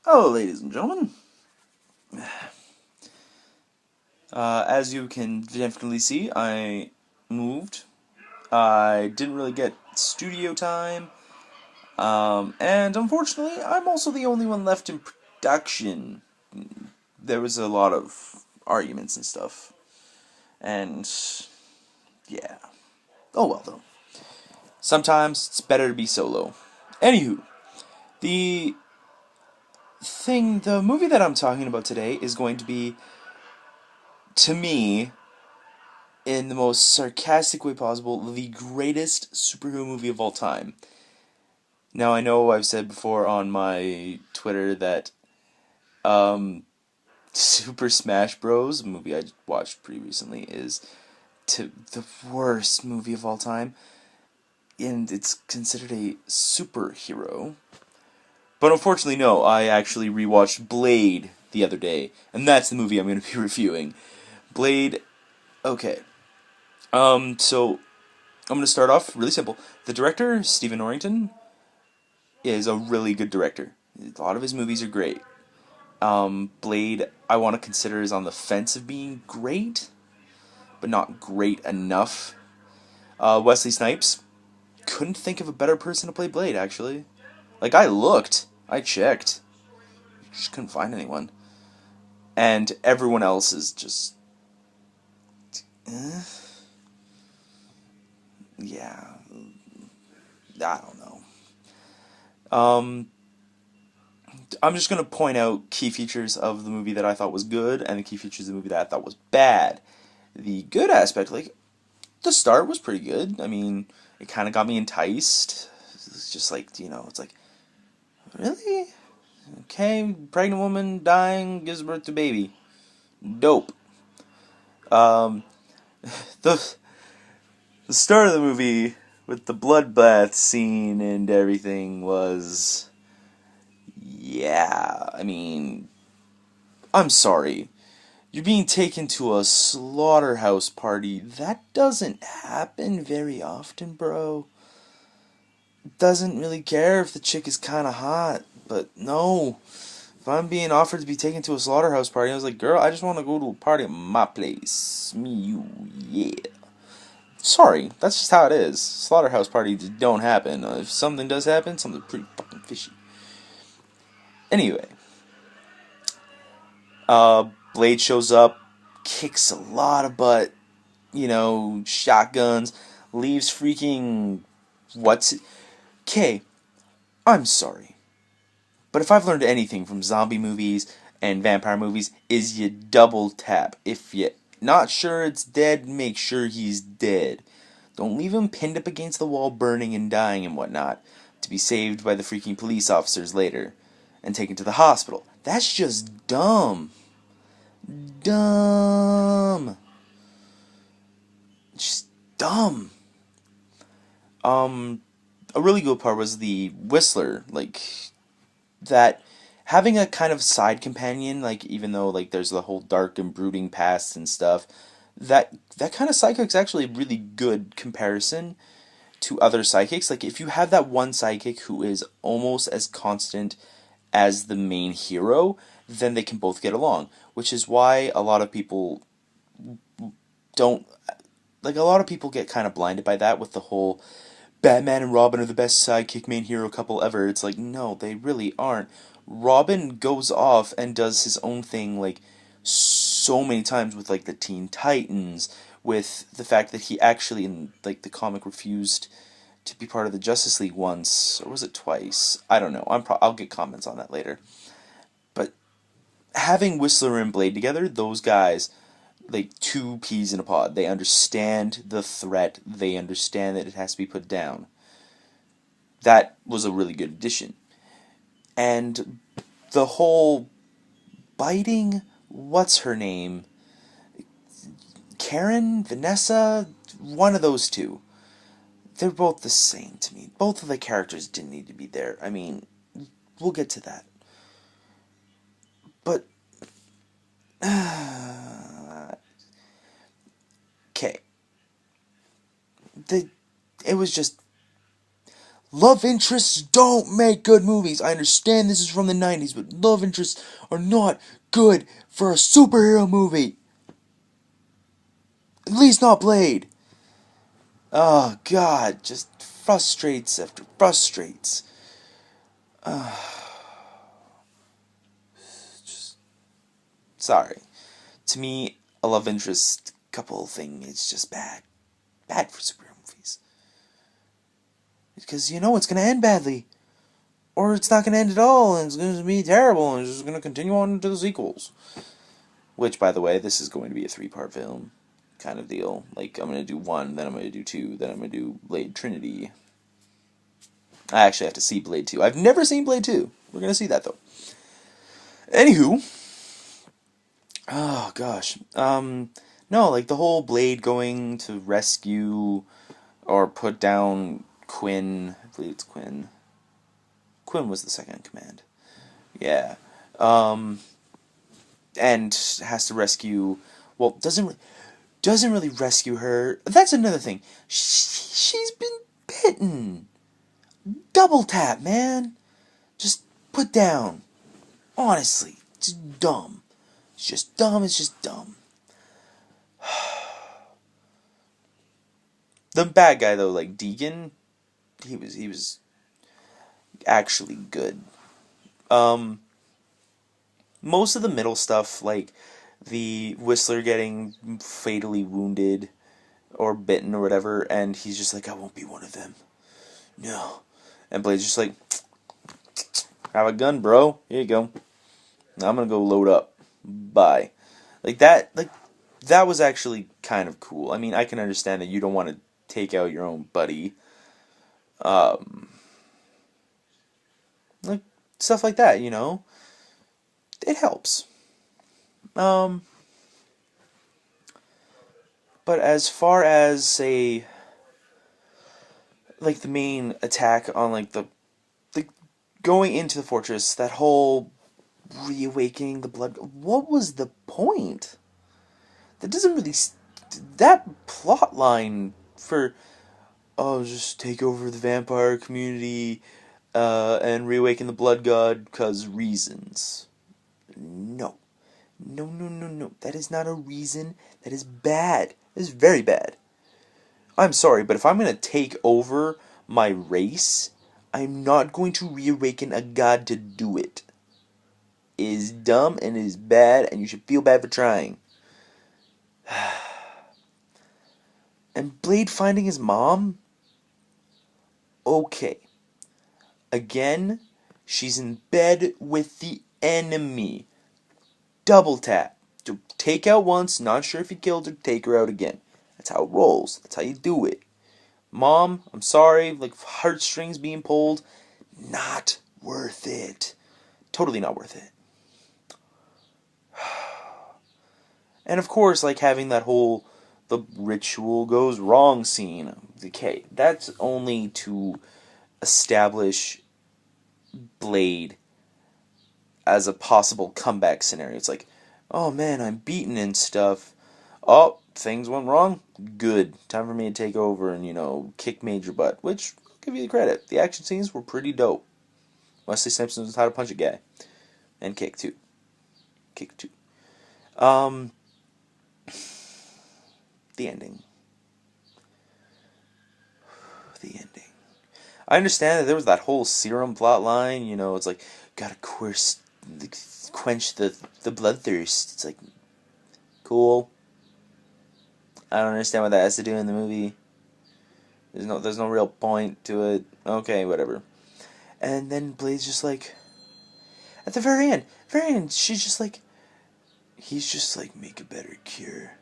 Oh, ladies and gentlemen, as you can definitely see, I moved. I didn't really get studio time, and unfortunately, I'm also the only one left in production. There was a lot of arguments and stuff, and yeah. Oh well, though. Sometimes it's better to be solo. Anywho, the the movie that I'm talking about today is going to be, to me, in the most sarcastic way possible, the greatest superhero movie of all time. Now, I know I've said before on my Twitter that Super Smash Bros., a movie I watched pretty recently, is the worst movie of all time, and it's considered a superhero. But unfortunately, no, I actually rewatched Blade the other day, and that's the movie I'm going to be reviewing. Blade, okay. So I'm going to start off really simple. The director, Stephen Norrington, is a really good director. A lot of his movies are great. Blade, I want to consider, is on the fence of being great, but not great enough. Wesley Snipes, couldn't think of a better person to play Blade, actually. Like, I checked, just couldn't find anyone. And everyone else is just, eh, yeah, I don't know. Um, I'm just gonna point out key features of the movie that I thought was good, and the key features of the movie that I thought was bad. The good aspect, like, the start was pretty good. I mean, it kind of got me enticed. It's just like, it's like, really? Okay, pregnant woman dying, gives birth to baby. Dope. Um, the the start of the movie with the bloodbath scene and everything was, yeah. I mean, I'm sorry. You're being taken to a slaughterhouse party. That doesn't happen very often, bro. Doesn't really care if the chick is kind of hot, but no. If I'm being offered to be taken to a slaughterhouse party, I was like, girl, I just want to go to a party at my place. Me, you, yeah. Sorry, that's just how it is. Slaughterhouse parties don't happen. If something does happen, something pretty fucking fishy. Anyway, Blade shows up, kicks a lot of butt, shotguns, leaves freaking. What's it? Okay, I'm sorry. But if I've learned anything from zombie movies and vampire movies, is you double tap. If you're not sure it's dead, make sure he's dead. Don't leave him pinned up against the wall, burning and dying and whatnot, to be saved by the freaking police officers later and taken to the hospital. That's just dumb. Dumb. Just dumb. Um, a really good part was the Whistler, like, that having a kind of side companion, like, even though like there's the whole dark and brooding past and stuff, that kind of psychic's actually a really good comparison to other psychics. Like, if you have that one psychic who is almost as constant as the main hero, then they can both get along, which is why a lot of people don't, like, a lot of people get kind of blinded by that with the whole Batman and Robin are the best sidekick main hero couple ever. It's like, no, they really aren't. Robin goes off and does his own thing, like, so many times with, like, the Teen Titans, with the fact that he actually, in, like, the comic refused to be part of the Justice League once, or was it twice? I don't know. I'll get comments on that later. But having Whistler and Blade together, those guys, like two peas in a pod. They understand the threat. They understand that it has to be put down. That was a really good addition. And the whole biting, what's her name? Karen? Vanessa? One of those two. They're both the same to me. Both of the characters didn't need to be there. I mean, we'll get to that. But, okay. The, it was just, Love interests don't make good movies. I understand this is from the 90s, but love interests are not good for a superhero movie. At least not Blade. Oh, God. Just frustrates after frustrates. Just sorry. To me, a love interest couple thing is just bad. Bad for superhero movies. Because you know it's going to end badly. Or it's not going to end at all, and it's going to be terrible, and it's just going to continue on to the sequels. Which, by the way, this is going to be a 3-part film kind of deal. Like, I'm going to do 1, then I'm going to do 2, then I'm going to do Blade Trinity. I actually have to see Blade 2. I've never seen Blade 2. We're going to see that, though. Anywho. Oh, gosh. No, like, the whole Blade going to rescue or put down Quinn. I believe it's Quinn. Quinn was the second in command. Yeah. And has to rescue. Well, doesn't really rescue her. That's another thing. She's been bitten. Double tap, man. Just put down. Honestly, it's dumb. It's just dumb. It's just dumb. The bad guy though, like Deegan, he was actually good. Most of the middle stuff, like the Whistler getting fatally wounded or bitten or whatever, and he's just like, I won't be one of them. No. And Blade's just like, have a gun, bro. Here you go. I'm gonna go load up. Bye. That was actually kind of cool. I mean, I can understand that you don't want to take out your own buddy. Like, stuff like that, you know? It helps. But as far as, say, like, the main attack on, like, the going into the fortress, that whole reawakening the blood, what was the point? That doesn't really, that plot line for, oh, just take over the vampire community, and reawaken the blood god, cause reasons. No. No, no, no, no. That is not a reason. That is bad. That is very bad. I'm sorry, but if I'm going to take over my race, I'm not going to reawaken a god to do it. It is dumb and it is bad, and you should feel bad for trying. And Blade finding his mom? Okay. Again, she's in bed with the enemy. Double tap. To take out once, not sure if he killed her, take her out again. That's how it rolls. That's how you do it. Mom, I'm sorry, like heartstrings being pulled, not worth it. Totally not worth it. And of course, like having that whole the ritual goes wrong scene. Okay, that's only to establish Blade as a possible comeback scenario. It's like, oh man, I'm beaten and stuff. Oh, things went wrong? Good. Time for me to take over and, kick major butt. Which, I'll give you the credit. The action scenes were pretty dope. Wesley Snipes knows how to punch a guy. And kick, too. Kick, too. The ending. The ending. I understand that there was that whole serum plot line, it's like, gotta quench the bloodthirst. It's like, cool. I don't understand what that has to do in the movie. There's no real point to it. Okay, whatever. And then Blade's just like, at the very end, she's just like, he's just like, make a better cure.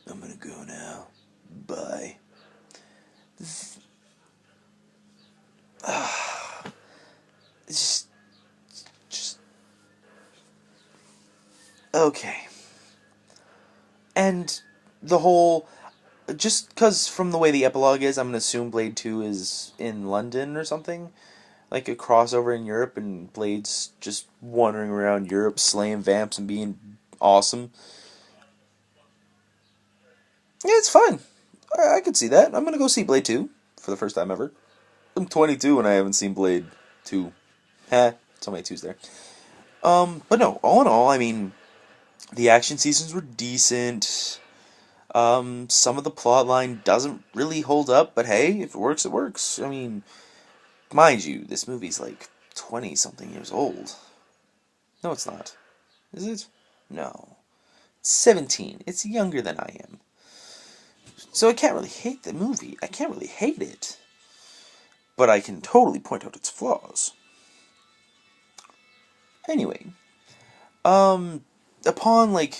I'm gonna go now. Bye. Just okay. And the whole, just because from the way the epilogue is, I'm going to assume Blade 2 is in London or something. Like a crossover in Europe, and Blade's just wandering around Europe, slaying vamps and being awesome. Yeah, it's fine. I could see that. I'm going to go see Blade 2 for the first time ever. I'm 22 and I haven't seen Blade 2. So many twos there. But no, all in all, I mean, the action seasons were decent. Some of the plot line doesn't really hold up, but hey, if it works, it works. I mean, mind you, this movie's like 20 something years old. No, it's not. Is it? No. It's 17. It's younger than I am. So I can't really hate the movie. I can't really hate it. But I can totally point out its flaws. Anyway, upon like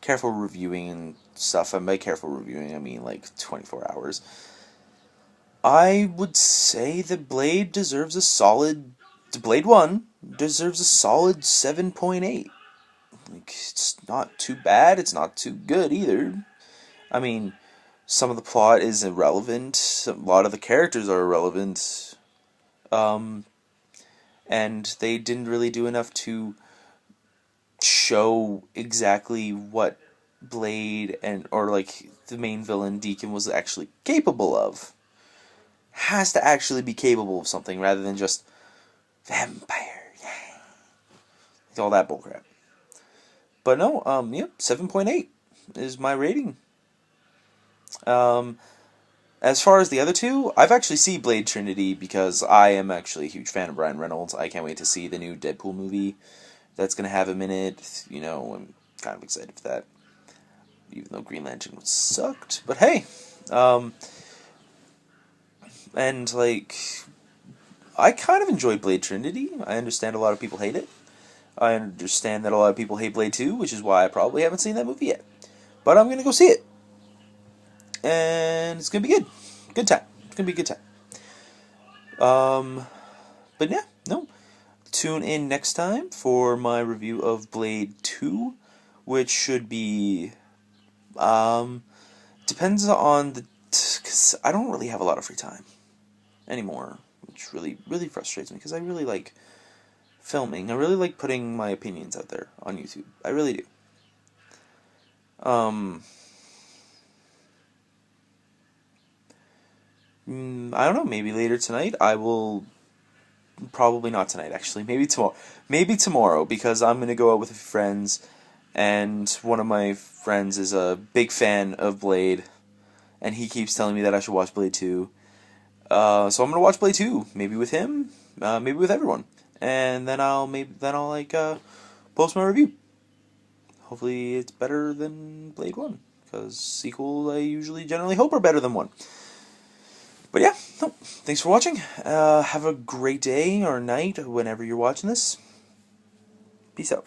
careful reviewing and stuff, and by careful reviewing I mean like 24 hours, I would say that Blade deserves a solid. Blade 1 deserves a solid 7.8. Like, it's not too bad, it's not too good either. I mean, some of the plot is irrelevant, a lot of the characters are irrelevant, and they didn't really do enough to show exactly what Blade or like the main villain Deacon was actually capable of. Has to actually be capable of something rather than just vampire, yeah, all that bullcrap. But no, yep, 7.8 is my rating. As far as the other two, I've actually seen Blade Trinity because I am actually a huge fan of Ryan Reynolds. I can't wait to see the new Deadpool movie that's going to have him in it. You know, I'm kind of excited for that. Even though Green Lantern was sucked. But hey, and like, I kind of enjoy Blade Trinity. I understand a lot of people hate it. I understand that a lot of people hate Blade 2, which is why I probably haven't seen that movie yet. But I'm going to go see it. And it's going to be good. Good time. It's going to be a good time. But yeah, no. Tune in next time for my review of Blade 2, which should be, depends on because I don't really have a lot of free time anymore, which really, really frustrates me, because I really like filming. I really like putting my opinions out there on YouTube. I really do. I don't know, maybe later tonight I will. Probably not tonight, actually. Maybe tomorrow. Maybe tomorrow, because I'm going to go out with a few friends, and one of my friends is a big fan of Blade, and he keeps telling me that I should watch Blade 2. So I'm going to watch Blade 2, maybe with him, maybe with everyone. And then I'll post my review. Hopefully it's better than Blade 1, because sequels I usually generally hope are better than 1. But yeah, no, thanks for watching. Have a great day or night whenever you're watching this. Peace out.